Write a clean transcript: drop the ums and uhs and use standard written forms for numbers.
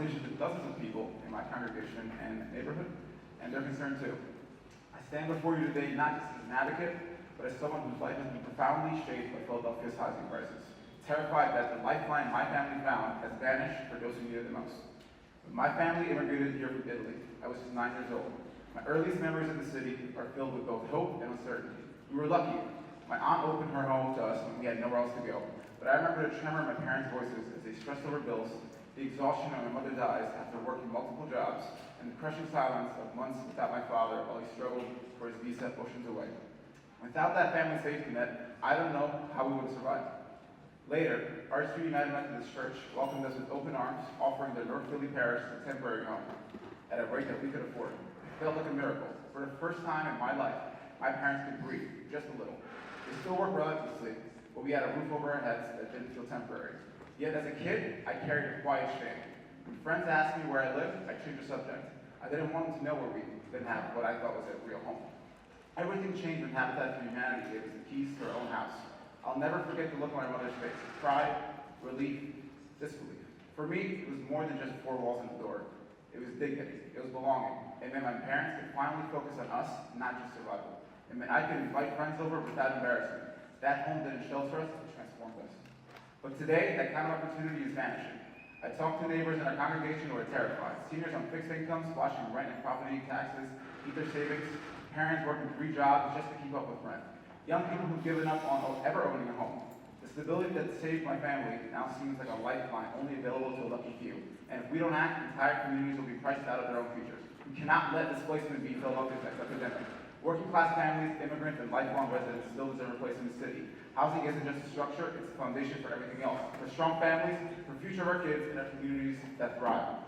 conversations with dozens of people in my congregation and neighborhood, and they're concerned too. I stand before you today not just as an advocate, but as someone whose life has been profoundly shaped by Philadelphia's housing crisis, terrified that the lifeline my family found has vanished for those who need it the most. When my family immigrated here from Italy, I was just 9 years old. My earliest memories of the city are filled with both hope and uncertainty. We were lucky. My aunt opened her home to us when we had nowhere else to go. But I remember the tremor in my parents' voices as they stressed over bills, the exhaustion when my mother dies after working multiple jobs, and the crushing silence of months without my father while he struggled for his visa oceans away. Without that family safety net, I don't know how we would have survived. Later, Archview United Methodist Church welcomed us with open arms, offering their North Philly parish a temporary home at a rate that we could afford. It felt like a miracle. For the first time in my life, my parents could breathe, just a little. They still work relentlessly, but we had a roof over our heads that didn't feel temporary. Yet as a kid, I carried a quiet shame. When friends asked me where I lived, I changed the subject. I didn't want them to know where we didn't have what I thought was a real home. Everything changed when Habitat for Humanity gave us the keys to our own house. I'll never forget the look on my mother's face. Pride, relief, disbelief. For me, it was more than just four walls and a door. It was dignity. It was belonging. It meant my parents could finally focus on us, not just survival. It meant I could invite friends over without embarrassment. That home didn't shelter us, it transformed us. But today, that kind of opportunity is vanishing. I talk to neighbors in our congregation who are terrified. Seniors on fixed incomes, slashing rent and property taxes, keep their savings. Parents working 3 jobs just to keep up with rent. Young people who've given up on ever owning a home. The stability that saved my family now seems like a lifeline only available to a lucky few. And if we don't act, entire communities will be priced out of their own futures. We cannot let displacement be Philadelphia's next epidemic. Working class families, immigrants, and lifelong residents still deserve a place in the city. Housing isn't just a structure, it's the foundation for everything else. For strong families, for future of our kids, and our communities that thrive.